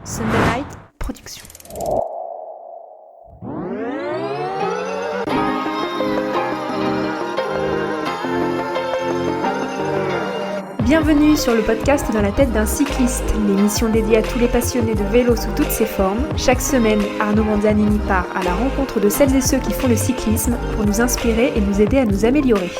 Sunday Night Production. Bienvenue sur le podcast Dans la tête d'un cycliste, l'émission dédiée à tous les passionnés de vélo sous toutes ses formes. Chaque semaine, Arnaud Manzanini part à la rencontre de celles et ceux qui font le cyclisme pour nous inspirer et nous aider à nous améliorer.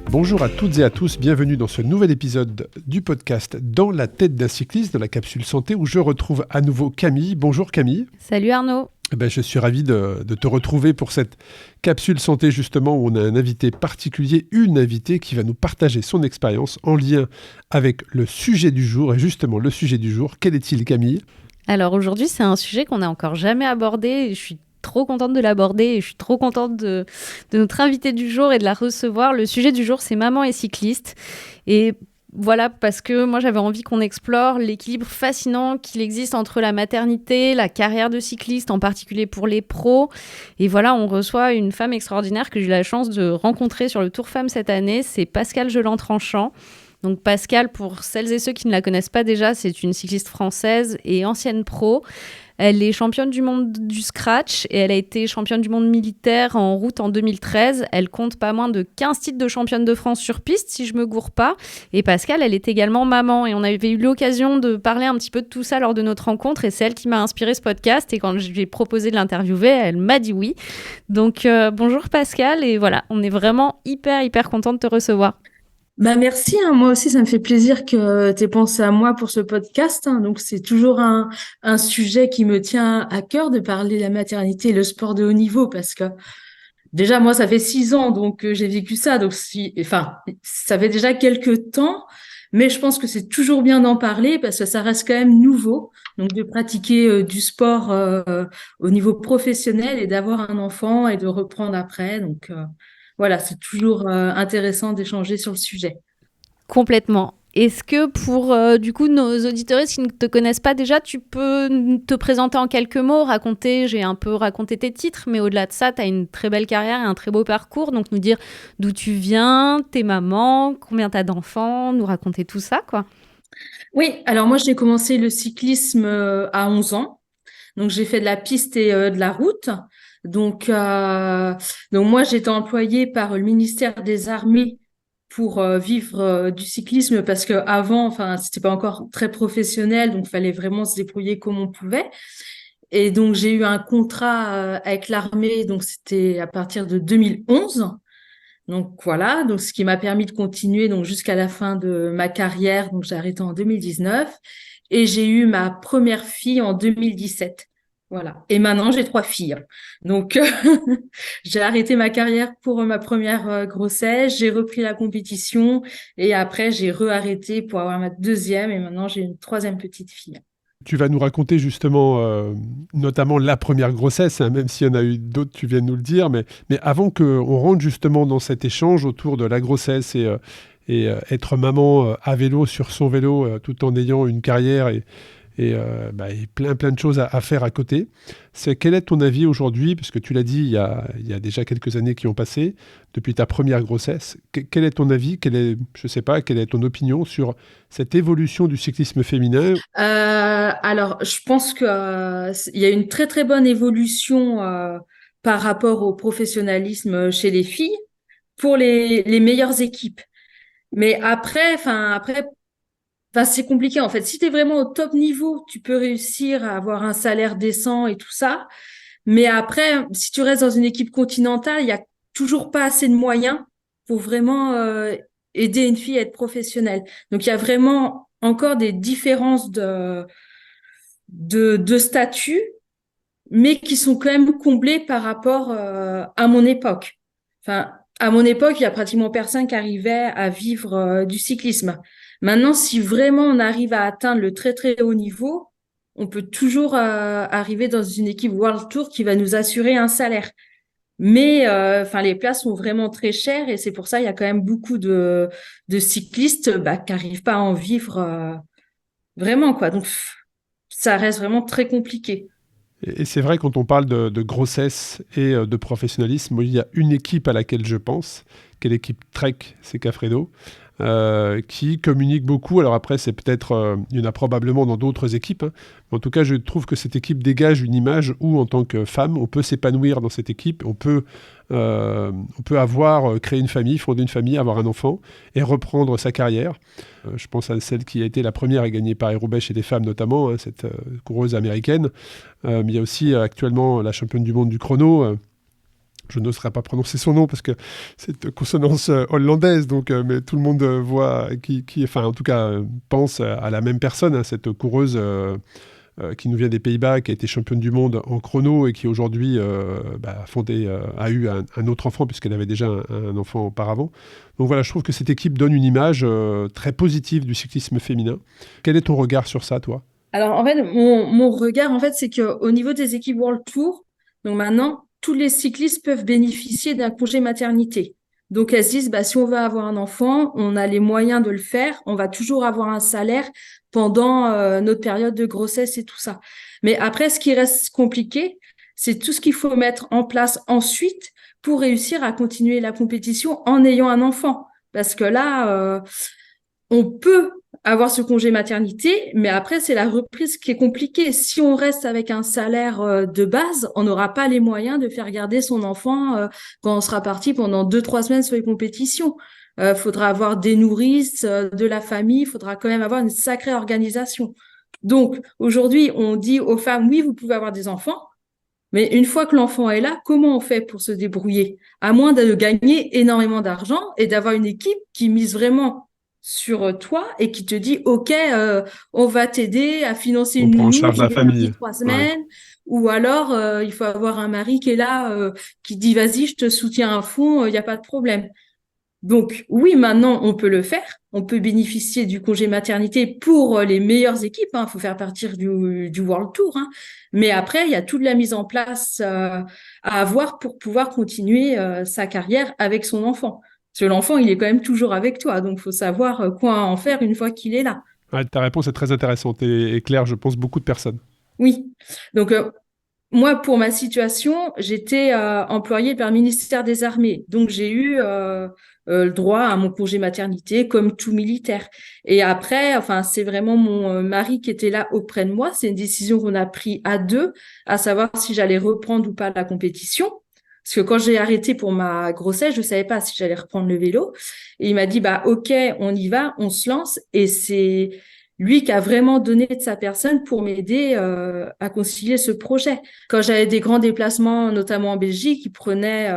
Bonjour à toutes et à tous, bienvenue dans ce nouvel épisode du podcast Dans la tête d'un cycliste, de la capsule santé, où je retrouve à nouveau Camille. Bonjour Camille. Salut Arnaud. Je suis ravi de te retrouver pour cette capsule santé justement où on a un invité particulier, une invitée qui va nous partager son expérience en lien avec le sujet du jour. Et justement, le sujet du jour, quel est-il Camille ? Alors aujourd'hui, c'est un sujet qu'on n'a encore jamais abordé et je suis trop contente de l'aborder et je suis trop contente de notre invitée du jour et de la recevoir. Le sujet du jour, c'est maman et cycliste. Et voilà, parce que moi, j'avais envie qu'on explore l'équilibre fascinant qu'il existe entre la maternité, la carrière de cycliste, en particulier pour les pros. Et voilà, on reçoit une femme extraordinaire que j'ai eu la chance de rencontrer sur le Tour Femmes cette année. C'est Pascale Jolland-Tranchant. Donc Pascale, pour celles et ceux qui ne la connaissent pas déjà, c'est une cycliste française et ancienne pro. Elle est championne du monde du scratch et elle a été championne du monde militaire en route en 2013. Elle compte pas moins de 15 titres de championne de France sur piste, si je me gourre pas. Et Pascale, elle est également maman. Et on avait eu l'occasion de parler un petit peu de tout ça lors de notre rencontre. Et c'est elle qui m'a inspiré ce podcast. Et quand je lui ai proposé de l'interviewer, elle m'a dit oui. Donc bonjour Pascale. Et voilà, on est vraiment hyper content de te recevoir. Merci, moi aussi ça me fait plaisir que tu aies pensé à moi pour ce podcast, donc c'est toujours un sujet qui me tient à cœur de parler de la maternité et le sport de haut niveau parce que déjà moi ça fait 6 ans donc j'ai vécu ça, donc ça fait déjà quelques temps, mais je pense que c'est toujours bien d'en parler parce que ça reste quand même nouveau, donc de pratiquer du sport au niveau professionnel et d'avoir un enfant et de reprendre après, donc voilà, c'est toujours intéressant d'échanger sur le sujet. Complètement. Est-ce que pour du coup nos auditeurs qui ne te connaissent pas déjà, tu peux te présenter en quelques mots, j'ai un peu raconté tes titres, mais au-delà de ça, tu as une très belle carrière et un très beau parcours, donc nous dire d'où tu viens, tes mamans, combien tu as d'enfants, nous raconter tout ça, quoi. Oui, alors moi j'ai commencé le cyclisme à 11 ans, donc j'ai fait de la piste et de la route. Donc moi j'étais employée par le ministère des Armées pour vivre du cyclisme parce que avant, enfin, c'était pas encore très professionnel, donc fallait vraiment se débrouiller comme on pouvait. Et donc j'ai eu un contrat avec l'armée, donc c'était à partir de 2011. Donc voilà, donc ce qui m'a permis de continuer donc jusqu'à la fin de ma carrière. Donc j'ai arrêté en 2019 et j'ai eu ma première fille en 2017. Voilà. Et maintenant j'ai 3 filles. Donc j'ai arrêté ma carrière pour ma première grossesse, j'ai repris la compétition et après j'ai re-arrêté pour avoir ma deuxième et maintenant j'ai une troisième petite fille. Tu vas nous raconter justement, notamment la première grossesse, même s'il y en a eu d'autres, tu viens de nous le dire, mais avant qu'on rentre justement dans cet échange autour de la grossesse et être maman à vélo, sur son vélo, tout en ayant une carrière et plein de choses à faire à côté. Quel est ton avis aujourd'hui, parce que tu l'as dit, il y a déjà quelques années qui ont passé, depuis ta première grossesse. Quel est ton avis, quelle est ton opinion sur cette évolution du cyclisme féminin ? Alors, je pense que il y a une très bonne évolution par rapport au professionnalisme chez les filles pour les meilleures équipes. Mais après, c'est compliqué en fait. Si tu es vraiment au top niveau, tu peux réussir à avoir un salaire décent et tout ça. Mais après, si tu restes dans une équipe continentale, il y a toujours pas assez de moyens pour vraiment aider une fille à être professionnelle. Donc il y a vraiment encore des différences de statut, mais qui sont quand même comblées par rapport à mon époque. Enfin, à mon époque, il y a pratiquement personne qui arrivait à vivre du cyclisme. Maintenant, si vraiment on arrive à atteindre le très haut niveau, on peut toujours arriver dans une équipe World Tour qui va nous assurer un salaire. Mais les places sont vraiment très chères et c'est pour ça il y a quand même beaucoup de cyclistes qui n'arrivent pas à en vivre vraiment quoi. Donc ça reste vraiment très compliqué. Et c'est vrai, quand on parle de grossesse et de professionnalisme, il y a une équipe à laquelle je pense, qui est l'équipe Trek Segafredo, qui communique beaucoup. Alors après, c'est peut-être, il y en a probablement dans d'autres équipes, hein. Mais en tout cas, je trouve que cette équipe dégage une image où, en tant que femme, on peut s'épanouir dans cette équipe, on peut créer une famille, fonder une famille, avoir un enfant et reprendre sa carrière. Je pense à celle qui a été la première à gagner Paris-Roubaix chez les femmes notamment, hein, cette coureuse américaine. Mais il y a aussi actuellement la championne du monde du chrono. Je n'oserais pas prononcer son nom parce que c'est de consonance hollandaise, donc, mais tout le monde voit, enfin, en tout cas, pense à la même personne, hein, cette coureuse qui nous vient des Pays-Bas, qui a été championne du monde en chrono et qui aujourd'hui a eu un autre enfant puisqu'elle avait déjà un enfant auparavant. Donc voilà, je trouve que cette équipe donne une image très positive du cyclisme féminin. Quel est ton regard sur ça, toi? Alors, en fait, mon regard, en fait, c'est qu'au niveau des équipes World Tour, donc maintenant, tous les cyclistes peuvent bénéficier d'un congé maternité. Donc, elles se disent, bah, si on veut avoir un enfant, on a les moyens de le faire, on va toujours avoir un salaire pendant notre période de grossesse et tout ça. Mais après, ce qui reste compliqué, c'est tout ce qu'il faut mettre en place ensuite pour réussir à continuer la compétition en ayant un enfant. Parce que là, on peut avoir ce congé maternité, mais après, c'est la reprise qui est compliquée. Si on reste avec un salaire de base, on n'aura pas les moyens de faire garder son enfant quand on sera parti pendant 2, 3 semaines sur les compétitions. Faudra avoir des nourrices, de la famille, faudra quand même avoir une sacrée organisation. Donc, aujourd'hui, on dit aux femmes, oui, vous pouvez avoir des enfants, mais une fois que l'enfant est là, comment on fait pour se débrouiller? À moins de gagner énormément d'argent et d'avoir une équipe qui mise vraiment sur toi et qui te dit, OK, on va t'aider à financer On une prend en nounou charge qui la est partie famille. trois Ouais. semaines, ou alors il faut avoir un mari qui est là, qui dit, vas-y, je te soutiens à fond, il n'y a pas de problème. Donc oui, maintenant on peut le faire. On peut bénéficier du congé maternité pour les meilleures équipes. Il faut faire partir du World Tour, hein. Mais après, il y a toute la mise en place à avoir pour pouvoir continuer sa carrière avec son enfant. Parce que l'enfant, il est quand même toujours avec toi. Donc, il faut savoir quoi en faire une fois qu'il est là. Ouais, ta réponse est très intéressante et claire, je pense, beaucoup de personnes. Oui. Donc, moi, pour ma situation, j'étais employée par le ministère des Armées. Donc, j'ai eu le droit à mon congé maternité comme tout militaire. Et après, enfin, c'est vraiment mon mari qui était là auprès de moi. C'est une décision qu'on a prise à deux, à savoir si j'allais reprendre ou pas la compétition. Parce que quand j'ai arrêté pour ma grossesse, je savais pas si j'allais reprendre le vélo. Et il m'a dit, bah, OK, on y va, on se lance. Et c'est lui qui a vraiment donné de sa personne pour m'aider à concilier ce projet. Quand j'avais des grands déplacements, notamment en Belgique, il prenait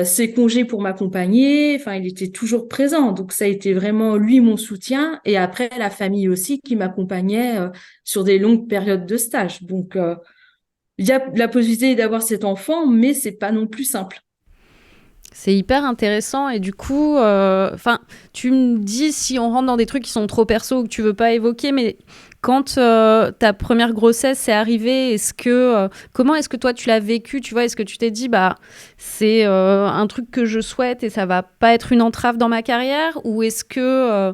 ses congés pour m'accompagner. Enfin, il était toujours présent. Donc, ça a été vraiment lui mon soutien. Et après, la famille aussi qui m'accompagnait sur des longues périodes de stage. Donc, il y a la possibilité d'avoir cet enfant, mais c'est pas non plus simple. C'est hyper intéressant et du coup, tu me dis si on rentre dans des trucs qui sont trop perso ou que tu veux pas évoquer, mais quand ta première grossesse est arrivée, comment est-ce que toi tu l'as vécu, tu vois, est-ce que tu t'es dit bah c'est un truc que je souhaite et ça va pas être une entrave dans ma carrière, ou est-ce que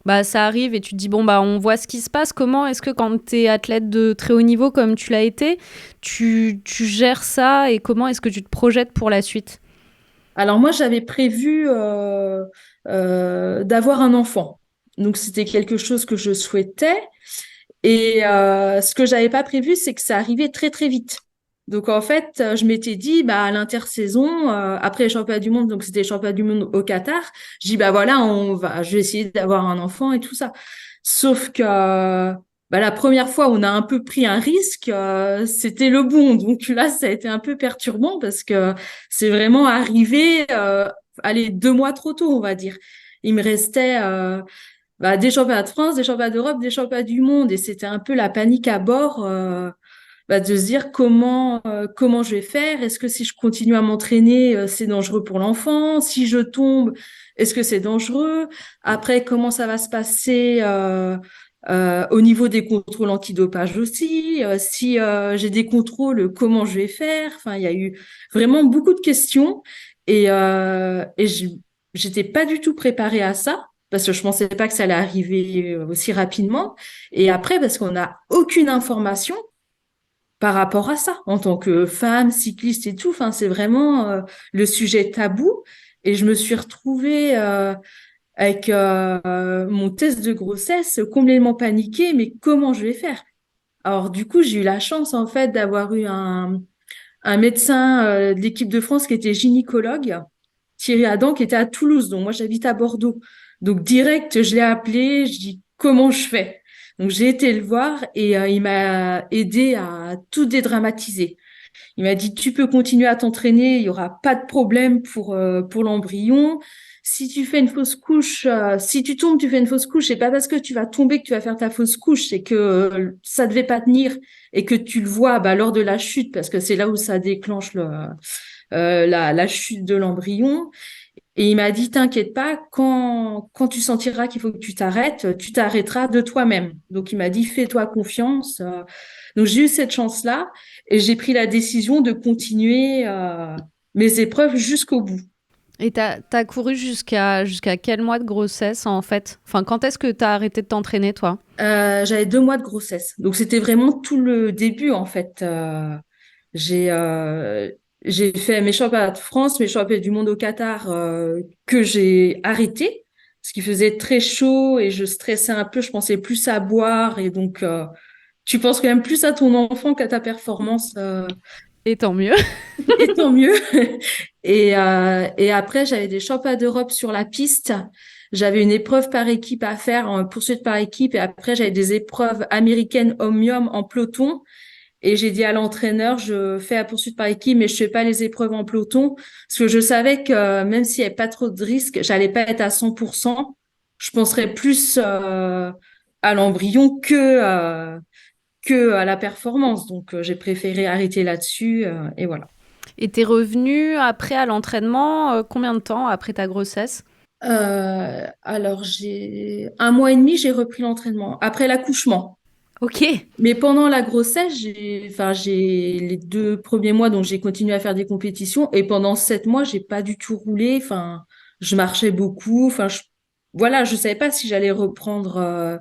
bah ça arrive et tu te dis bon bah on voit ce qui se passe. Comment est-ce que quand t'es athlète de très haut niveau comme tu l'as été, tu gères ça et comment est-ce que tu te projettes pour la suite? Alors moi, j'avais prévu d'avoir un enfant. Donc c'était quelque chose que je souhaitais. Et ce que j'avais pas prévu, c'est que ça arrivait très très vite. Donc en fait, je m'étais dit, bah à l'intersaison, après les championnats du monde, donc c'était les championnats du monde au Qatar, je dis bah voilà, je vais essayer d'avoir un enfant et tout ça. Sauf que bah, la première fois, on a un peu pris un risque, c'était le bon. Donc là, ça a été un peu perturbant parce que c'est vraiment arrivé, allez, 2 mois trop tôt, on va dire. Il me restait des championnats de France, des championnats d'Europe, des championnats du monde, et c'était un peu la panique à bord de se dire comment je vais faire. Est-ce que si je continue à m'entraîner, c'est dangereux pour l'enfant? Si je tombe, est-ce que c'est dangereux? Après, comment ça va se passer au niveau des contrôles antidopage aussi? Si j'ai des contrôles, comment je vais faire? Enfin, il y a eu vraiment beaucoup de questions et j'étais pas du tout préparée à ça. Parce que je pensais pas que ça allait arriver aussi rapidement. Et après, parce qu'on n'a aucune information par rapport à ça, en tant que femme, cycliste et tout. Enfin, c'est vraiment le sujet tabou. Et je me suis retrouvée avec mon test de grossesse, complètement paniquée, mais comment je vais faire? Alors du coup, j'ai eu la chance en fait d'avoir eu un médecin de l'équipe de France qui était gynécologue, Thierry Adam, qui était à Toulouse. Donc moi, j'habite à Bordeaux. Donc direct, je l'ai appelé, je dis comment je fais. Donc j'ai été le voir et il m'a aidé à tout dédramatiser. Il m'a dit, tu peux continuer à t'entraîner, il y aura pas de problème pour l'embryon. Si tu fais une fausse couche, si tu tombes, tu fais une fausse couche, c'est pas parce que tu vas tomber que tu vas faire ta fausse couche, c'est que ça devait pas tenir et que tu le vois bah, lors de la chute, parce que c'est là où ça déclenche la chute de l'embryon. Et il m'a dit, t'inquiète pas, quand tu sentiras qu'il faut que tu t'arrêteras de toi-même. Donc, il m'a dit, fais-toi confiance. Donc, j'ai eu cette chance-là et j'ai pris la décision de continuer mes épreuves jusqu'au bout. Et t'as couru jusqu'à quel mois de grossesse, en fait? Enfin, quand est-ce que t'as arrêté de t'entraîner, toi? J'avais 2 mois de grossesse. Donc, c'était vraiment tout le début, en fait. J'ai euh, j'ai fait mes championnats de France, mes championnats du monde au Qatar que j'ai arrêté parce qu'il faisait très chaud et je stressais un peu. Je pensais plus à boire et donc tu penses quand même plus à ton enfant qu'à ta performance. Et tant mieux. Et tant mieux. Et après, j'avais des championnats d'Europe sur la piste. J'avais une épreuve par équipe à faire en poursuite par équipe. Et après, j'avais des épreuves américaines omnium en peloton. Et j'ai dit à l'entraîneur, je fais la poursuite par équipe, mais je fais pas les épreuves en peloton. Parce que je savais que même s'il n'y avait pas trop de risques, j'allais pas être à 100%. Je penserais plus à l'embryon que à la performance. Donc, j'ai préféré arrêter là-dessus. Et voilà. Et t'es revenu après à l'entraînement, combien de temps après ta grossesse? Alors, j'ai 1 mois et demi, j'ai repris l'entraînement après l'accouchement. Ok. Mais pendant la grossesse, j'ai les 2 premiers mois, donc j'ai continué à faire des compétitions. Et pendant 7 mois, j'ai pas du tout roulé. Enfin, je marchais beaucoup. Enfin, voilà, je savais pas si j'allais reprendre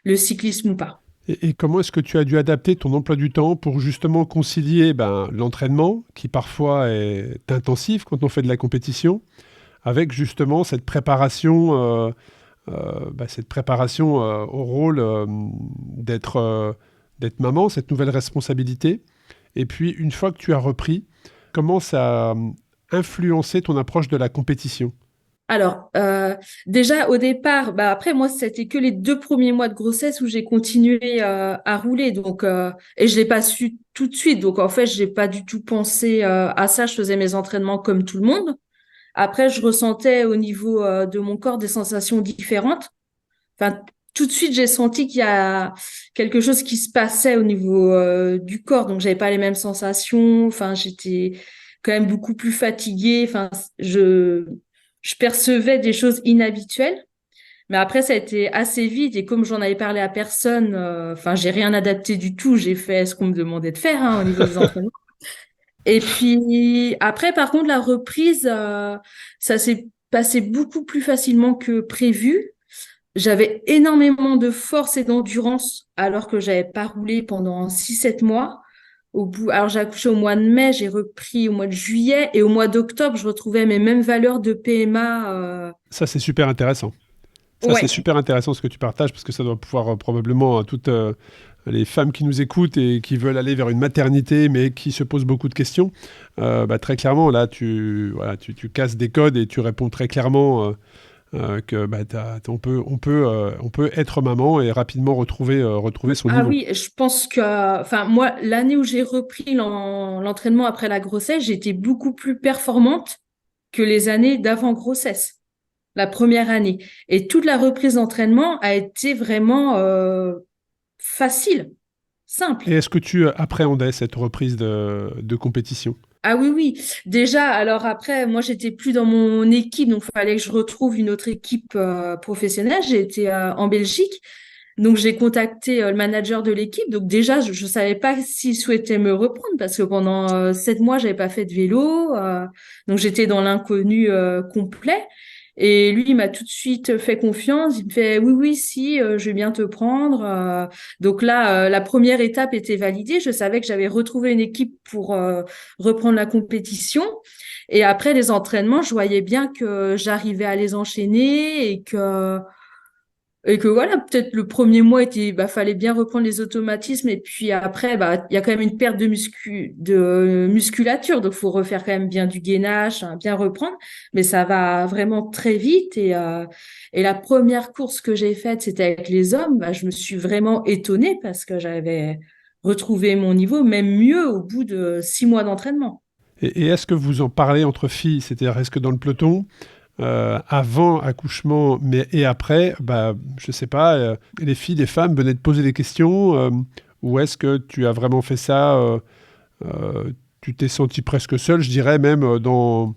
le cyclisme ou pas. Et comment est-ce que tu as dû adapter ton emploi du temps pour justement concilier l'entraînement, qui parfois est intensif quand on fait de la compétition, avec justement cette préparation au rôle d'être maman, cette nouvelle responsabilité. Et puis, une fois que tu as repris, comment ça a influencé ton approche de la compétition? Alors, déjà au départ, bah après moi c'était que les 2 premiers mois de grossesse où j'ai continué à rouler, donc et je l'ai pas su tout de suite, donc en fait j'ai pas du tout pensé à ça. Je faisais mes entraînements comme tout le monde. Après, je ressentais au niveau de mon corps des sensations différentes. Enfin, tout de suite j'ai senti qu'il y a quelque chose qui se passait au niveau du corps, donc j'avais pas les mêmes sensations. Enfin, j'étais quand même beaucoup plus fatiguée. Enfin, je percevais des choses inhabituelles, mais après, ça a été assez vite et comme j'en avais parlé à personne, enfin, j'ai rien adapté du tout. J'ai fait ce qu'on me demandait de faire au niveau des entraînements. Et puis après, par contre, la reprise, ça s'est passé beaucoup plus facilement que prévu. J'avais énormément de force et d'endurance alors que j'avais pas roulé pendant 6 7 mois. Alors j'ai accouché au mois de mai, j'ai repris au mois de juillet et au mois d'octobre, je retrouvais mes mêmes valeurs de PMA. Ça, c'est super intéressant. Ça, c'est Ouais. super intéressant ce que tu partages, parce que ça doit pouvoir probablement à toutes les femmes qui nous écoutent et qui veulent aller vers une maternité, mais qui se posent beaucoup de questions. Très clairement, là, tu casses des codes et tu réponds très clairement que on peut être maman et rapidement retrouver son Ah niveau. oui, je pense que, enfin moi, l'année où j'ai repris l'entraînement après la grossesse, j'étais beaucoup plus performante que les années d'avant grossesse. La première année. Et toute la reprise d'entraînement a été vraiment facile, simple. Et est-ce que tu appréhendais cette reprise de compétition? Ah oui, oui. Déjà, alors après, moi, j'étais plus dans mon équipe, donc il fallait que je retrouve une autre équipe professionnelle. J'ai été en Belgique, donc j'ai contacté le manager de l'équipe. Donc déjà, je savais pas s'il souhaitait me reprendre parce que pendant 7 mois, j'avais pas fait de vélo, donc j'étais dans l'inconnu complet. Et lui, il m'a tout de suite fait confiance. Il me fait, oui, oui, si, je vais bien te prendre. Donc là, la première étape était validée. Je savais que j'avais retrouvé une équipe pour reprendre la compétition. Et après les entraînements, je voyais bien que j'arrivais à les enchaîner et que voilà, peut-être le premier mois était, fallait bien reprendre les automatismes et puis après, il y a quand même une perte de musculature, donc faut refaire quand même bien du gainage, hein, bien reprendre, mais ça va vraiment très vite et la première course que j'ai faite, c'était avec les hommes, je me suis vraiment étonnée parce que j'avais retrouvé mon niveau, même mieux au bout de 6 mois d'entraînement. Et est-ce que vous en parlez entre filles? C'est-à-dire, est-ce que dans le peloton, avant accouchement et après, je sais pas, les filles, les femmes venaient te poser des questions ou est-ce que tu as vraiment fait ça tu t'es senti presque seule, je dirais même dans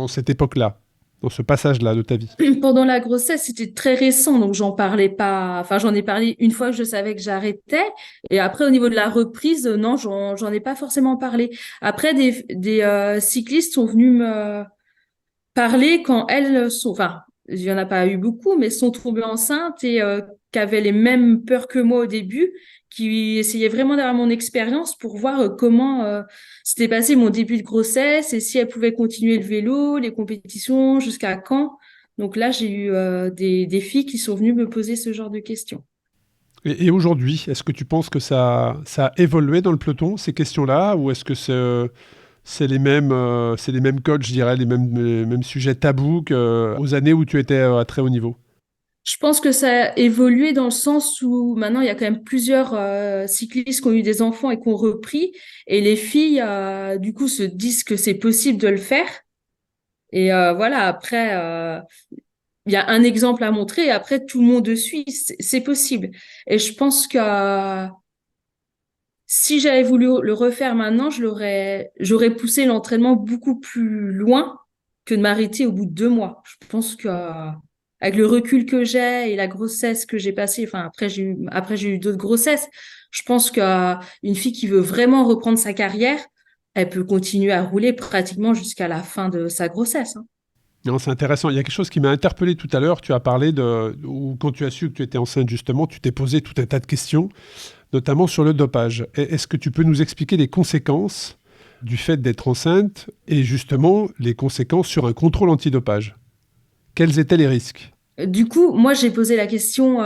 cette époque-là, dans ce passage-là de ta vie? Pendant la grossesse, c'était très récent, donc j'en parlais pas. Enfin, j'en ai parlé une fois que je savais que j'arrêtais. Et après, au niveau de la reprise, non, j'en ai pas forcément parlé. Après, des cyclistes sont venus me parler quand elles sont, enfin, il y en a pas eu beaucoup, mais sont tombées enceintes et qui avaient les mêmes peurs que moi au début, qui essayaient vraiment d'avoir mon expérience pour voir comment s'était passé mon début de grossesse et si elles pouvaient continuer le vélo, les compétitions, jusqu'à quand. Donc là, j'ai eu des filles qui sont venues me poser ce genre de questions. Et aujourd'hui, est-ce que tu penses que ça a évolué dans le peloton, ces questions-là, ou est-ce que c'est les mêmes codes, je dirais, les mêmes sujets tabous qu'aux années où tu étais à très haut niveau? Je pense que ça a évolué dans le sens où maintenant il y a quand même plusieurs cyclistes qui ont eu des enfants et qui ont repris, et les filles du coup se disent que c'est possible de le faire. Et voilà, après il y a un exemple à montrer, et après tout le monde suit, c'est possible. Et je pense que si j'avais voulu le refaire maintenant, j'aurais poussé l'entraînement beaucoup plus loin que de m'arrêter au bout de 2 mois. Je pense que avec le recul que j'ai et la grossesse que j'ai passée, enfin après j'ai eu d'autres grossesses, je pense qu'une fille qui veut vraiment reprendre sa carrière, elle peut continuer à rouler pratiquement jusqu'à la fin de sa grossesse, hein. Non, c'est intéressant. Il y a quelque chose qui m'a interpellé tout à l'heure. Tu as parlé ou quand tu as su que tu étais enceinte, justement, tu t'es posé tout un tas de questions, notamment sur le dopage. Est-ce que tu peux nous expliquer les conséquences du fait d'être enceinte et justement les conséquences sur un contrôle antidopage? Quels étaient les risques? Du coup, moi, j'ai posé la question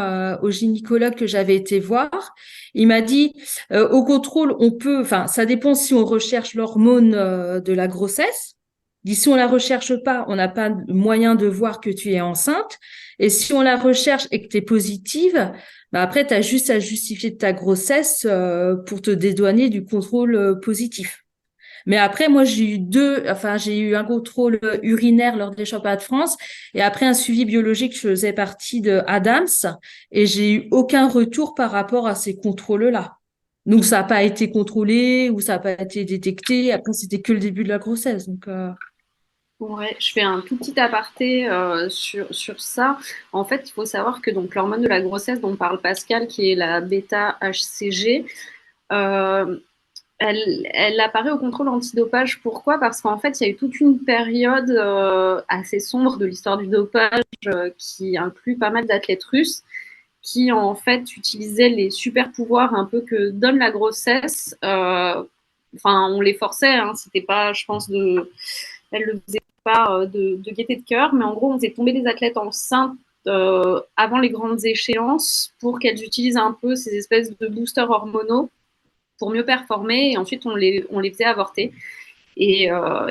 au gynécologue que j'avais été voir. Il m'a dit, au contrôle, enfin, ça dépend si on recherche l'hormone de la grossesse. Il dit, si on la recherche pas, on n'a pas moyen de voir que tu es enceinte. Et si on la recherche et que tu es positive, après, tu as juste à justifier de ta grossesse pour te dédouaner du contrôle positif. Mais après, moi, j'ai eu un contrôle urinaire lors des championnats de France et après un suivi biologique, je faisais partie de Adams et j'ai eu aucun retour par rapport à ces contrôles-là. Donc, ça n'a pas été contrôlé ou ça n'a pas été détecté. Après, c'était que le début de la grossesse. Donc, Ouais, je fais un tout petit aparté sur ça. En fait, il faut savoir que donc l'hormone de la grossesse dont parle Pascal, qui est la bêta-HCG, euh, elle apparaît au contrôle antidopage. Pourquoi? Parce qu'en fait, il y a eu toute une période assez sombre de l'histoire du dopage qui inclut pas mal d'athlètes russes qui, en fait, utilisaient les super pouvoirs un peu que donne la grossesse. Enfin, on les forçait, hein, c'était pas, je pense, elle le faisait pas de gaieté de cœur, mais en gros, on faisait tomber des athlètes enceintes avant les grandes échéances pour qu'elles utilisent un peu ces espèces de boosters hormonaux pour mieux performer et ensuite on les faisait avorter. Et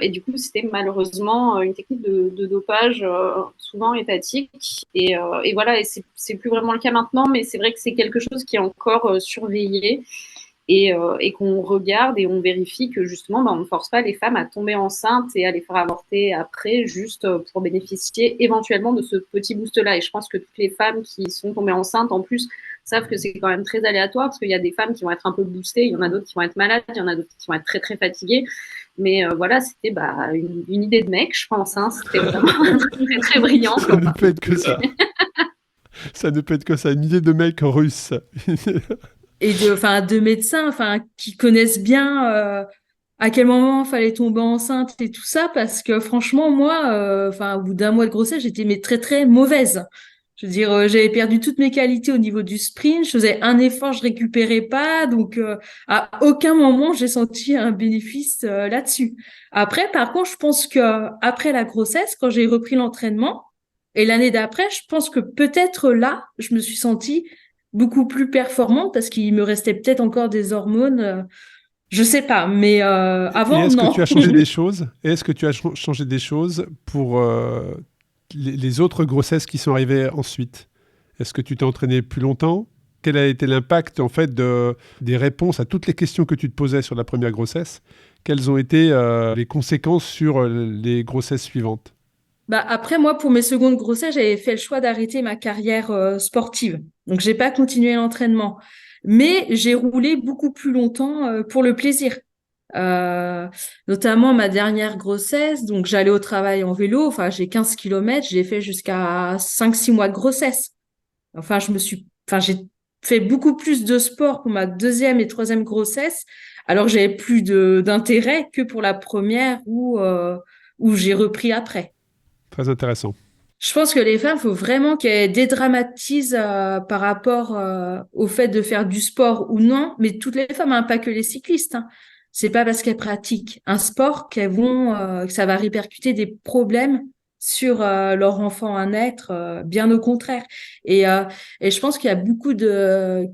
du coup, c'était malheureusement une technique de dopage souvent étatique. Et voilà, et c'est plus vraiment le cas maintenant, mais c'est vrai que c'est quelque chose qui est encore surveillé et qu'on regarde et on vérifie que justement, on ne force pas les femmes à tomber enceintes et à les faire avorter après, juste pour bénéficier éventuellement de ce petit boost-là. Et je pense que toutes les femmes qui sont tombées enceintes, en plus, savent que c'est quand même très aléatoire parce qu'il y a des femmes qui vont être un peu boostées, il y en a d'autres qui vont être malades, il y en a d'autres qui vont être très très fatiguées. Mais voilà, c'était une idée de mec, je pense. Hein. C'était vraiment très, très brillant. Ça ne peut être que ça. Ça ne peut être que ça, une idée de mec russe. et de médecins, qui connaissent bien à quel moment fallait tomber enceinte et tout ça, parce que franchement, moi, au bout d'un mois de grossesse, j'étais mais très très mauvaise. Je veux dire, j'avais perdu toutes mes qualités au niveau du sprint. Je faisais un effort, je récupérais pas. Donc, à aucun moment, j'ai senti un bénéfice là-dessus. Après, par contre, je pense que après la grossesse, quand j'ai repris l'entraînement, et l'année d'après, je pense que peut-être là, je me suis sentie beaucoup plus performante parce qu'il me restait peut-être encore des hormones. Je sais pas, mais Et avant, est-ce que tu non. as changé des choses? Et est-ce que tu as changé des choses pour les autres grossesses qui sont arrivées ensuite? Est-ce que tu t'es entraîné plus longtemps? Quel a été l'impact en fait des réponses à toutes les questions que tu te posais sur la première grossesse? Quelles ont été les conséquences sur les grossesses suivantes? Bah après, moi, pour mes secondes grossesses, j'avais fait le choix d'arrêter ma carrière sportive. Donc, j'ai pas continué l'entraînement. Mais j'ai roulé beaucoup plus longtemps pour le plaisir. Euh, Notamment ma dernière grossesse. Donc, j'allais au travail en vélo. Enfin, j'ai 15 kilomètres. J'ai fait jusqu'à 5-6 mois de grossesse. J'ai fait beaucoup plus de sport pour ma deuxième et troisième grossesse, alors que j'avais plus d'intérêt que pour la première où j'ai repris après. Très intéressant. Je pense que les femmes, faut vraiment qu'elles dédramatisent par rapport au fait de faire du sport ou non, mais toutes les femmes, hein, pas que les cyclistes. Hein. C'est pas parce qu'elles pratiquent un sport que ça va répercuter des problèmes sur leur enfant à naître, bien au contraire. Et, euh, et je pense qu'il y a beaucoup de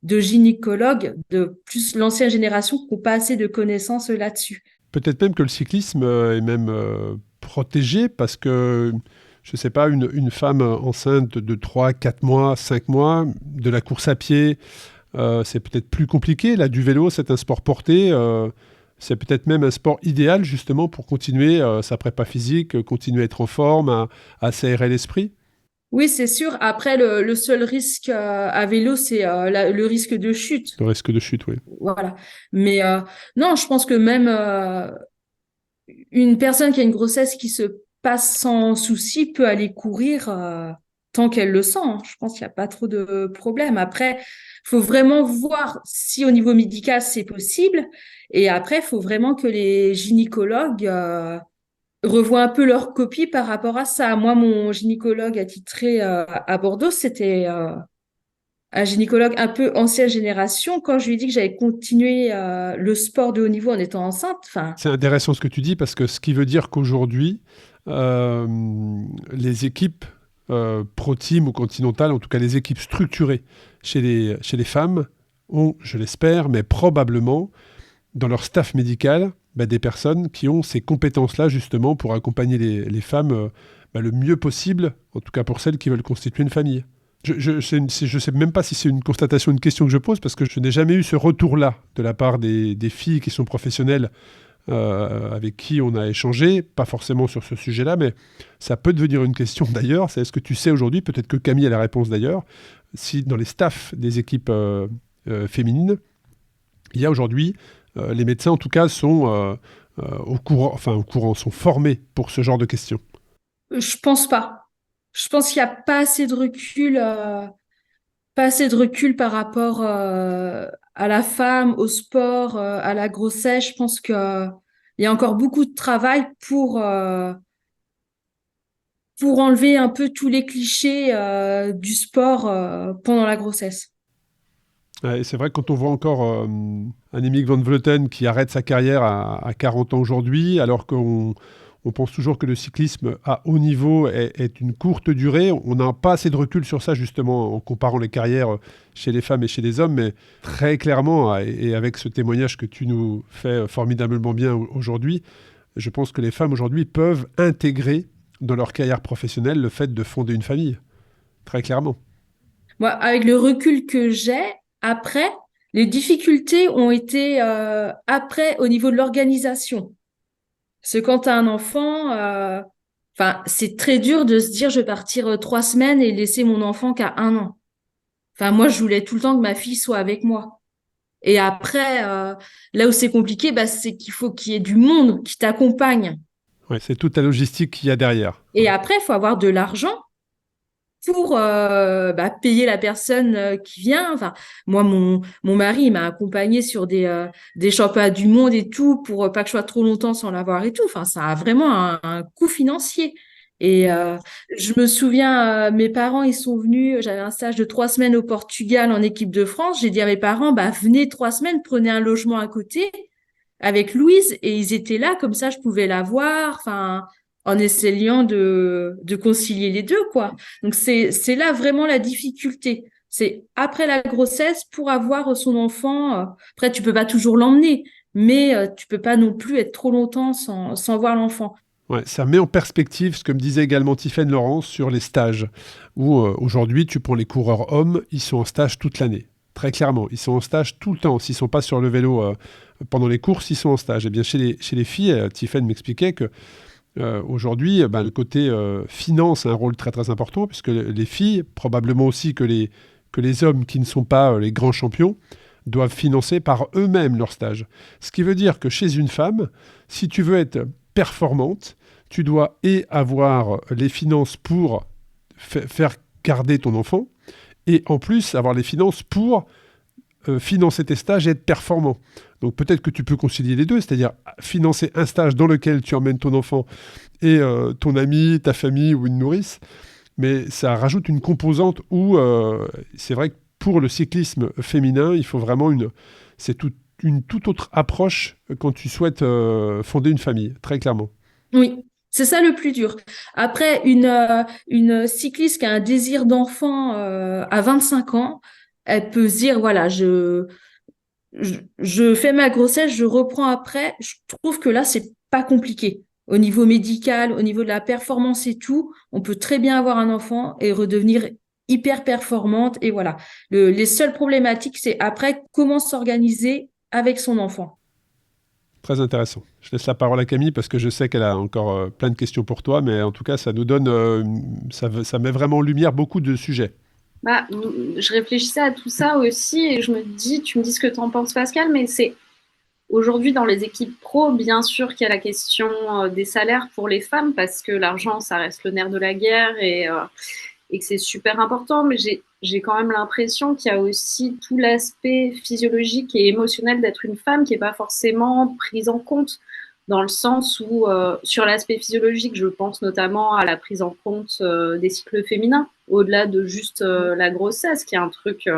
gynécologues de plus l'ancienne génération qui n'ont pas assez de connaissances là-dessus. Peut-être même que le cyclisme est même protégé parce que, je ne sais pas, une femme enceinte de 3, 4 mois, 5 mois, de la course à pied, c'est peut-être plus compliqué. Là, du vélo, c'est un sport porté. C'est peut-être même un sport idéal justement pour continuer sa prépa physique, continuer à être en forme, à s'aérer l'esprit. Oui, c'est sûr. Après, le seul risque à vélo, c'est le risque de chute. Le risque de chute, oui. Voilà. Mais non, je pense que même une personne qui a une grossesse qui se passe sans souci peut aller courir tant qu'elle le sent. Hein. Je pense qu'il n'y a pas trop de problème. Après, faut vraiment voir si au niveau médical c'est possible. Et après, il faut vraiment que les gynécologues revoient un peu leur copie par rapport à ça. Moi, mon gynécologue attitré à Bordeaux, c'était un gynécologue un peu ancienne génération. Quand je lui ai dit que j'allais continuer le sport de haut niveau en étant enceinte, enfin, C'est intéressant ce que tu dis parce que ce qui veut dire qu'aujourd'hui, euh, les équipes pro team ou continentales, en tout cas les équipes structurées chez les femmes, ont, je l'espère, mais probablement dans leur staff médical, des personnes qui ont ces compétences-là justement pour accompagner les femmes le mieux possible, en tout cas pour celles qui veulent constituer une famille. Je sais même pas si c'est une constatation, une question que je pose, parce que je n'ai jamais eu ce retour-là de la part des filles qui sont professionnelles avec qui on a échangé, pas forcément sur ce sujet-là, mais ça peut devenir une question d'ailleurs. C'est est-ce que tu sais aujourd'hui, peut-être que Camille a la réponse d'ailleurs, si dans les staffs des équipes féminines, il y a aujourd'hui, les médecins en tout cas sont au courant, sont formés pour ce genre de questions. je pense pas. Je pense qu'il n'y a pas assez de recul, pas assez de recul par rapport à la femme, au sport, à la grossesse. Je pense que il y a encore beaucoup de travail pour enlever un peu tous les clichés du sport pendant la grossesse. Ouais, et c'est vrai que quand on voit encore Annemiek van Vleuten qui arrête sa carrière à 40 ans aujourd'hui, alors qu'on pense toujours que le cyclisme à haut niveau est une courte durée, on n'a pas assez de recul sur ça justement en comparant les carrières chez les femmes et chez les hommes, mais très clairement, et avec ce témoignage que tu nous fais formidablement bien aujourd'hui, je pense que les femmes aujourd'hui peuvent intégrer dans leur carrière professionnelle le fait de fonder une famille, très clairement. Moi, avec le recul que j'ai, après, les difficultés ont été après au niveau de l'organisation. Parce que quand tu as un enfant, c'est très dur de se dire je vais partir 3 semaines et laisser mon enfant qu'à 1 an. Enfin, moi, je voulais tout le temps que ma fille soit avec moi. Et après, là où c'est compliqué, c'est qu'il faut qu'il y ait du monde qui t'accompagne. Ouais, c'est toute la logistique qu'il y a derrière. Et après, il faut avoir de l'argent pour payer la personne qui vient. Enfin, moi, mon mari, il m'a accompagné sur des championnats du monde et tout pour pas que je sois trop longtemps sans l'avoir et tout. Enfin, ça a vraiment un coût financier. Et je me souviens, mes parents, ils sont venus. J'avais un stage de 3 semaines au Portugal en équipe de France. J'ai dit à mes parents, venez 3 semaines, prenez un logement à côté avec Louise, et ils étaient là, comme ça je pouvais la voir, enfin, en essayant de concilier les deux, quoi. Donc c'est là vraiment la difficulté. C'est après la grossesse pour avoir son enfant. Après, tu peux pas toujours l'emmener, mais tu peux pas non plus être trop longtemps sans voir l'enfant. Ouais, ça met en perspective ce que me disait également Tiffaine Laurence sur les stages, où aujourd'hui, tu prends les coureurs hommes, ils sont en stage toute l'année. Très clairement, ils sont en stage tout le temps. S'ils ne sont pas sur le vélo pendant les courses, ils sont en stage. Et bien chez les filles, Tiffaine m'expliquait que aujourd'hui, le côté finance a un rôle très très important, puisque les filles, probablement aussi que les hommes qui ne sont pas les grands champions, doivent financer par eux-mêmes leur stage. Ce qui veut dire que chez une femme, si tu veux être performante, tu dois avoir les finances pour faire garder ton enfant, et en plus avoir les finances pour financer tes stages et être performant. Donc peut-être que tu peux concilier les deux, c'est-à-dire financer un stage dans lequel tu emmènes ton enfant et ton ami, ta famille ou une nourrice, mais ça rajoute une composante où c'est vrai que pour le cyclisme féminin, il faut vraiment une toute autre approche quand tu souhaites fonder une famille, très clairement. Oui, c'est ça le plus dur. Après, une cycliste qui a un désir d'enfant à 25 ans, elle peut se dire, voilà, je fais ma grossesse, je reprends après. Je trouve que là, c'est pas compliqué. Au niveau médical, au niveau de la performance et tout, on peut très bien avoir un enfant et redevenir hyper performante. Et voilà. Les seules problématiques, c'est après comment s'organiser avec son enfant. Très intéressant. Je laisse la parole à Camille parce que je sais qu'elle a encore plein de questions pour toi, mais en tout cas, ça nous donne, ça met vraiment en lumière beaucoup de sujets. Je réfléchissais à tout ça aussi et je me dis, tu me dis ce que tu en penses, Pascal, mais c'est aujourd'hui dans les équipes pro, bien sûr qu'il y a la question des salaires pour les femmes parce que l'argent, ça reste le nerf de la guerre et que c'est super important, mais j'ai quand même l'impression qu'il y a aussi tout l'aspect physiologique et émotionnel d'être une femme qui n'est pas forcément prise en compte, dans le sens où, sur l'aspect physiologique, je pense notamment à la prise en compte des cycles féminins, au-delà de juste la grossesse, qui est un truc,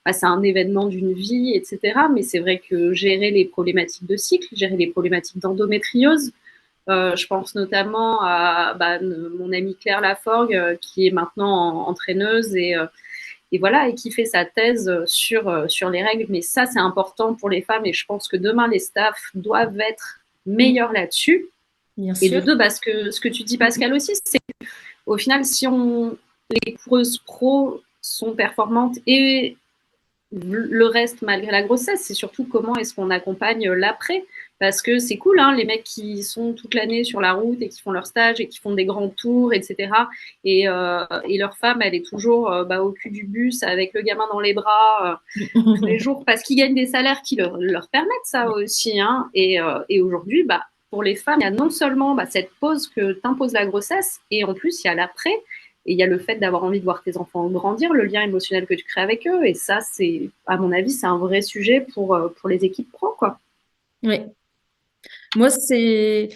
c'est un événement d'une vie, etc. Mais c'est vrai que gérer les problématiques de cycle, gérer les problématiques d'endométriose, je pense notamment à mon amie Claire Laforgue, qui est maintenant entraîneuse et voilà, et qui fait sa thèse sur les règles. Mais ça, c'est important pour les femmes et je pense que demain, les staffs doivent être meilleurs là-dessus. Bien Et sûr. de deux, ce que tu dis, Pascal, aussi, c'est qu'au final, si les coureuses pro sont performantes et le reste malgré la grossesse, c'est surtout comment est-ce qu'on accompagne l'après. Parce que c'est cool, hein, les mecs qui sont toute l'année sur la route et qui font leur stage et qui font des grands tours, etc. Et leur femme, elle est toujours au cul du bus avec le gamin dans les bras tous les jours parce qu'ils gagnent des salaires qui leur permettent ça aussi. Hein. Et aujourd'hui, pour les femmes, il y a non seulement cette pause que t'impose la grossesse et en plus, il y a l'après. Et il y a le fait d'avoir envie de voir tes enfants grandir, le lien émotionnel que tu crées avec eux. Et ça, c'est, à mon avis, c'est un vrai sujet pour les équipes pro, quoi. Oui. Moi, c'est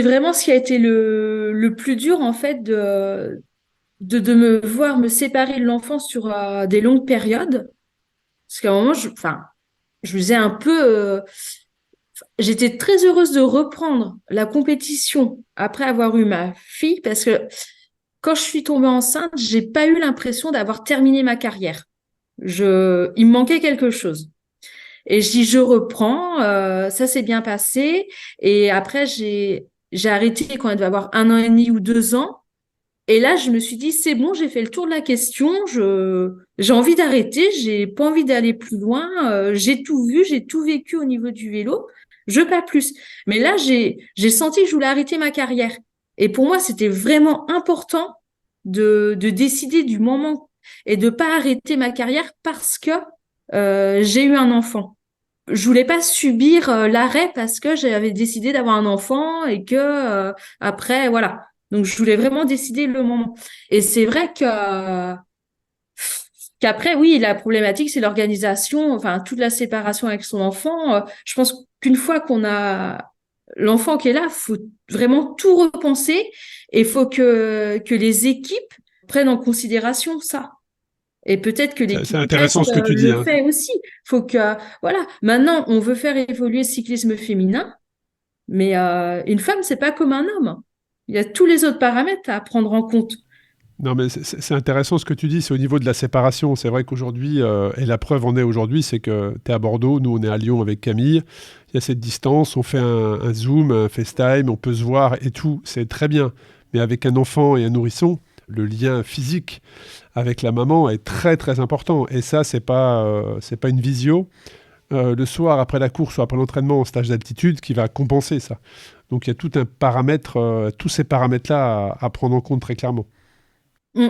vraiment ce qui a été le plus dur, en fait, de me voir me séparer de l'enfant sur des longues périodes. Parce qu'à un moment, je me disais un peu, j'étais très heureuse de reprendre la compétition après avoir eu ma fille, parce que quand je suis tombée enceinte, j'ai pas eu l'impression d'avoir terminé ma carrière. Il me manquait quelque chose. Et je dis, je reprends, ça s'est bien passé. Et après, j'ai arrêté quand elle devait avoir 1 an et demi ou 2 ans. Et là, je me suis dit, c'est bon, j'ai fait le tour de la question. J'ai envie d'arrêter, j'ai pas envie d'aller plus loin. J'ai tout vu, j'ai tout vécu au niveau du vélo. Je veux pas plus. Mais là, j'ai senti que je voulais arrêter ma carrière. Et pour moi, c'était vraiment important de décider du moment et de pas arrêter ma carrière parce que j'ai eu un enfant. Je voulais pas subir l'arrêt parce que j'avais décidé d'avoir un enfant et que après, voilà. Donc, je voulais vraiment décider le moment. Et c'est vrai qu'après, oui, la problématique, c'est l'organisation, enfin, toute la séparation avec son enfant. Je pense qu'une fois qu'on a l'enfant qui est là, faut vraiment tout repenser et il faut que les équipes prennent en considération ça. Et peut-être que C'est l'équipe intéressant Est ce que tu dis, le hein. fait aussi. Faut que, voilà. Maintenant, on veut faire évoluer le cyclisme féminin, mais une femme, c'est pas comme un homme. Il y a tous les autres paramètres à prendre en compte. Non, mais c'est intéressant ce que tu dis, c'est au niveau de la séparation. C'est vrai qu'aujourd'hui, et la preuve en est aujourd'hui, c'est que tu es à Bordeaux, nous on est à Lyon avec Camille. Il y a cette distance, on fait un Zoom, un FaceTime, on peut se voir et tout, c'est très bien. Mais avec un enfant et un nourrisson, le lien physique avec la maman est très très important. Et ça, c'est pas une visio le soir après la course ou après l'entraînement en stage d'altitude qui va compenser ça. Donc il y a tout un paramètre, tous ces paramètres-là à prendre en compte très clairement. Mm.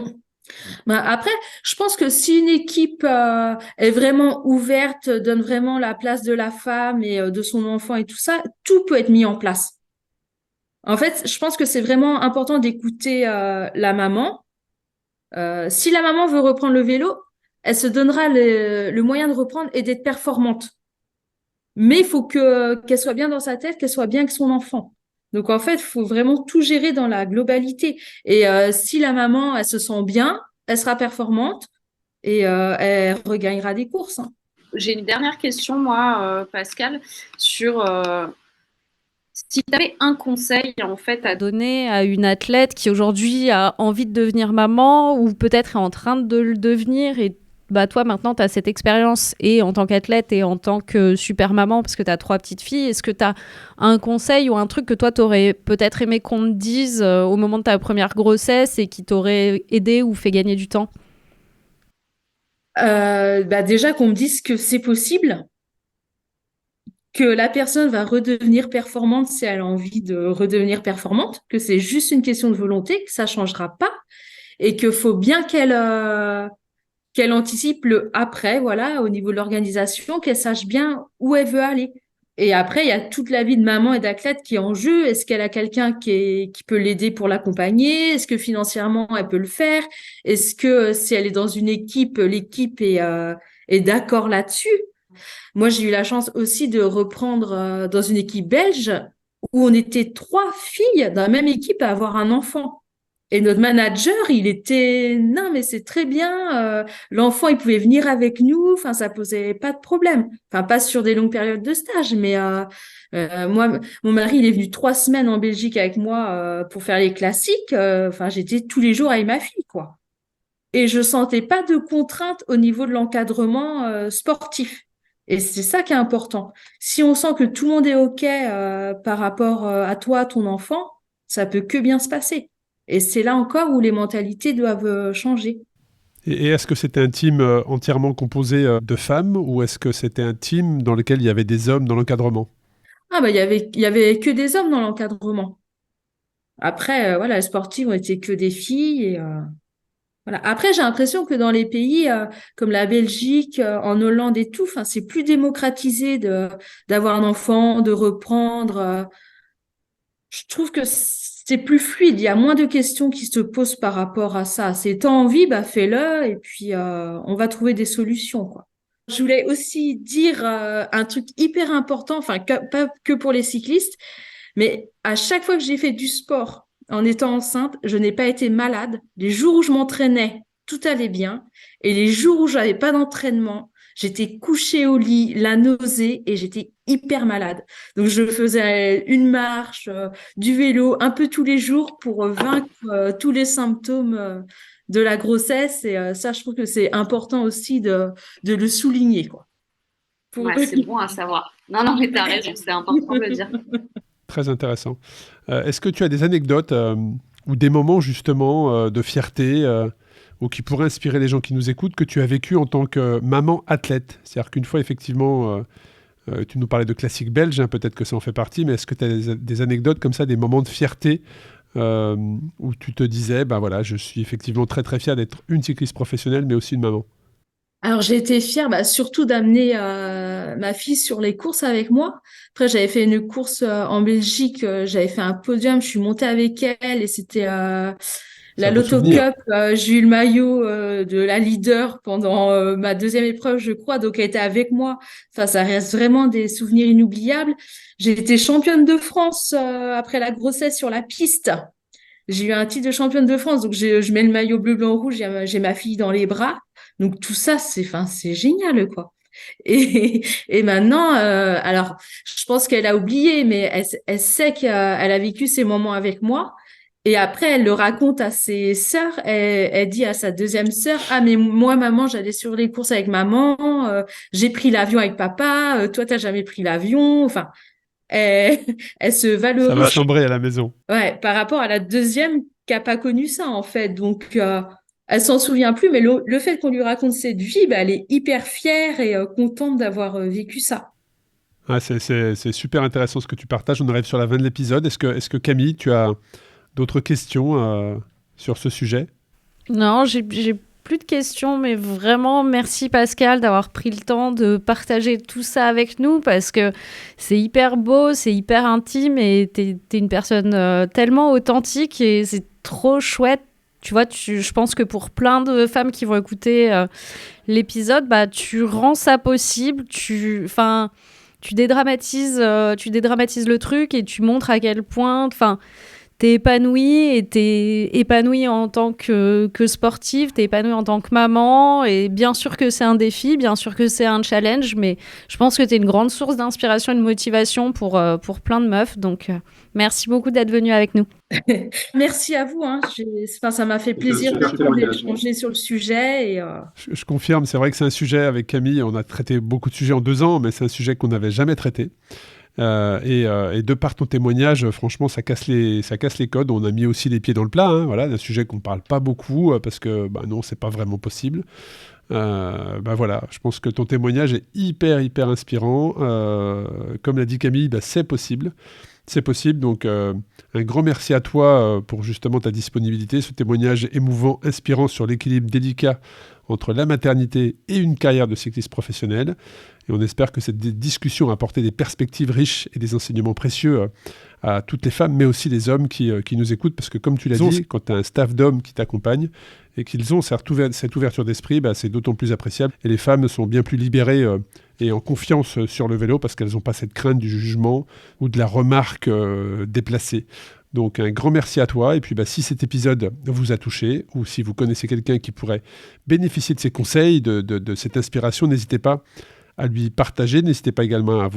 Ben, après, je pense que si une équipe est vraiment ouverte, donne vraiment la place de la femme et de son enfant et tout ça, tout peut être mis en place. En fait, je pense que c'est vraiment important d'écouter la maman. Si la maman veut reprendre le vélo, elle se donnera le moyen de reprendre et d'être performante. Mais il faut qu'elle soit bien dans sa tête, qu'elle soit bien avec son enfant. Donc en fait, il faut vraiment tout gérer dans la globalité. Et si la maman, elle se sent bien, elle sera performante et elle regagnera des courses, hein. J'ai une dernière question, moi, Pascal, sur si tu avais un conseil en fait à Donner à une athlète qui aujourd'hui a envie de devenir maman ou peut-être est en train de le devenir et bah toi maintenant tu as cette expérience et en tant qu'athlète et en tant que super maman parce que tu as 3 petites filles, est-ce que tu as un conseil ou un truc que toi tu aurais peut-être aimé qu'on te dise au moment de ta première grossesse et qui t'aurait aidé ou fait gagner du temps? Bah déjà qu'on me dise que c'est possible, que la personne va redevenir performante si elle a envie de redevenir performante, que c'est juste une question de volonté, que ça changera pas et qu'il faut bien qu'elle anticipe le après, voilà, au niveau de l'organisation, qu'elle sache bien où elle veut aller. Et après, il y a toute la vie de maman et d'athlète qui est en jeu. Est-ce qu'elle a quelqu'un qui peut l'aider pour l'accompagner? Est-ce que financièrement, elle peut le faire? Est-ce que si elle est dans une équipe, l'équipe est d'accord là-dessus? Moi, j'ai eu la chance aussi de reprendre dans une équipe belge où on était 3 filles dans la même équipe à avoir un enfant. Et notre manager, il était, non, mais c'est très bien, l'enfant, il pouvait venir avec nous, enfin, ça posait pas de problème. Enfin, pas sur des longues périodes de stage, mais moi, mon mari, il est venu 3 semaines en Belgique avec moi pour faire les classiques. Enfin, j'étais tous les jours avec ma fille, quoi. Et je sentais pas de contrainte au niveau de l'encadrement sportif. Et c'est ça qui est important. Si on sent que tout le monde est OK par rapport à toi, ton enfant, ça peut que bien se passer. Et c'est là encore où les mentalités doivent changer. Et est-ce que c'était un team entièrement composé de femmes ou est-ce que c'était un team dans lequel il y avait des hommes dans l'encadrement? Ah bah il y avait que des hommes dans l'encadrement. Après voilà, les sportives ont été que des filles et voilà. Après j'ai l'impression que dans les pays comme la Belgique, en Hollande et tout, enfin c'est plus démocratisé de d'avoir un enfant, de reprendre. Je trouve que c'est plus fluide. Il y a moins de questions qui se posent par rapport à ça. C'est t'as envie, bah fais-le et puis on va trouver des solutions, quoi. Je voulais aussi dire un truc hyper important, enfin pas que pour les cyclistes, mais à chaque fois que j'ai fait du sport en étant enceinte, je n'ai pas été malade. Les jours où je m'entraînais, tout allait bien. Et les jours où j'avais pas d'entraînement, j'étais couchée au lit, la nausée, et j'étais hyper malade. Donc je faisais une marche, du vélo, un peu tous les jours pour vaincre tous les symptômes de la grossesse. Et ça, je trouve que c'est important aussi de le souligner, quoi. Pour... Ouais, c'est bon à savoir. Non, non, mais t'as raison, c'est important de le dire. Très intéressant. Est-ce que tu as des anecdotes ou des moments justement de fierté ou qui pourraient inspirer les gens qui nous écoutent que tu as vécu en tant que maman athlète? C'est-à-dire qu'une fois effectivement, tu nous parlais de classique belge, hein, peut-être que ça en fait partie, mais est-ce que tu as des anecdotes comme ça, des moments de fierté où tu te disais, ben voilà, je suis effectivement très très fier d'être une cycliste professionnelle, mais aussi une maman? Alors j'ai été fière, surtout d'amener ma fille sur les courses avec moi. Après j'avais fait une course en Belgique, j'avais fait un podium, je suis montée avec elle et c'était C'est la un beau Lotto souvenir. Cup. J'ai eu le maillot de la leader pendant ma deuxième épreuve, je crois, donc elle était avec moi. Enfin ça reste vraiment des souvenirs inoubliables. J'ai été championne de France après la grossesse sur la piste. J'ai eu un titre de championne de France, donc je mets le maillot bleu, blanc, rouge, j'ai ma fille dans les bras. Donc tout ça, c'est génial, quoi. Et maintenant, alors, je pense qu'elle a oublié, mais elle sait qu'elle a vécu ces moments avec moi. Et après, elle le raconte à ses sœurs. Elle dit à sa deuxième sœur, ah, mais moi, maman, j'allais sur les courses avec maman, j'ai pris l'avion avec papa, toi, t'as jamais pris l'avion. Enfin, elle, elle se Ça va valorise. chambrer à la maison. Ouais, par rapport à la deuxième qui a pas connu ça en fait. Donc elle s'en souvient plus, mais le fait qu'on lui raconte cette vie, elle est hyper fière et contente d'avoir vécu ça. Ah, c'est super intéressant ce que tu partages. On arrive sur la fin de l'épisode. Est-ce que Camille, tu as d'autres questions sur ce sujet? Non, j'ai plus de questions, mais vraiment merci Pascal d'avoir pris le temps de partager tout ça avec nous parce que c'est hyper beau, c'est hyper intime et t'es une personne tellement authentique et c'est trop chouette. Tu vois, je pense que pour plein de femmes qui vont écouter l'épisode, tu rends ça possible. Tu dédramatises le truc et tu montres à quel point, t'es épanouie et t'es épanouie en tant que sportive, t'es épanouie en tant que maman et bien sûr que c'est un défi, bien sûr que c'est un challenge, mais je pense que t'es une grande source d'inspiration et de motivation pour plein de meufs, donc merci beaucoup d'être venue avec nous. Merci à vous. Hein. Ça m'a fait plaisir d'échanger sur le sujet. Et, Je confirme, c'est vrai que c'est un sujet avec Camille, on a traité beaucoup de sujets en 2 ans, mais c'est un sujet qu'on n'avait jamais traité. Et de par ton témoignage, franchement, ça casse les codes. On a mis aussi les pieds dans le plat, hein, voilà, d'un sujet qu'on ne parle pas beaucoup parce que non, c'est pas vraiment possible. Voilà, je pense que ton témoignage est hyper inspirant. Comme l'a dit Camille, c'est possible. C'est possible, donc un grand merci à toi pour justement ta disponibilité, ce témoignage émouvant, inspirant sur l'équilibre délicat entre la maternité et une carrière de cycliste professionnel. Et on espère que cette discussion a apporté des perspectives riches et des enseignements précieux à toutes les femmes, mais aussi les hommes qui nous écoutent, parce que comme tu l'as dit, quand tu as un staff d'hommes qui t'accompagne et qu'ils ont cette ouverture d'esprit, c'est d'autant plus appréciable. Et les femmes sont bien plus libérées et en confiance sur le vélo parce qu'elles n'ont pas cette crainte du jugement ou de la remarque déplacée. Donc un grand merci à toi. Et puis si cet épisode vous a touché ou si vous connaissez quelqu'un qui pourrait bénéficier de ces conseils, de cette inspiration, n'hésitez pas à lui partager. N'hésitez pas également à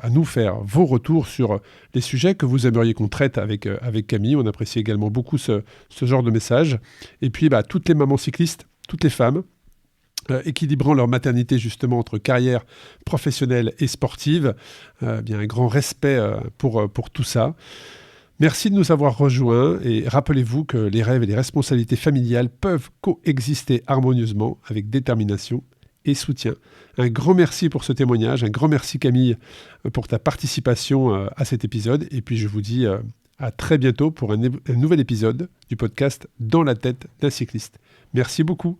nous faire vos retours sur les sujets que vous aimeriez qu'on traite avec Camille. On apprécie également beaucoup ce genre de messages. Et puis toutes les mamans cyclistes, toutes les femmes, équilibrant leur maternité justement entre carrière professionnelle et sportive, un grand respect pour tout ça. Merci de nous avoir rejoints et rappelez-vous que les rêves et les responsabilités familiales peuvent coexister harmonieusement avec détermination et soutien. Un grand merci pour ce témoignage, un grand merci Camille pour ta participation à cet épisode et puis je vous dis à très bientôt pour un nouvel épisode du podcast Dans la tête d'un cycliste. Merci beaucoup.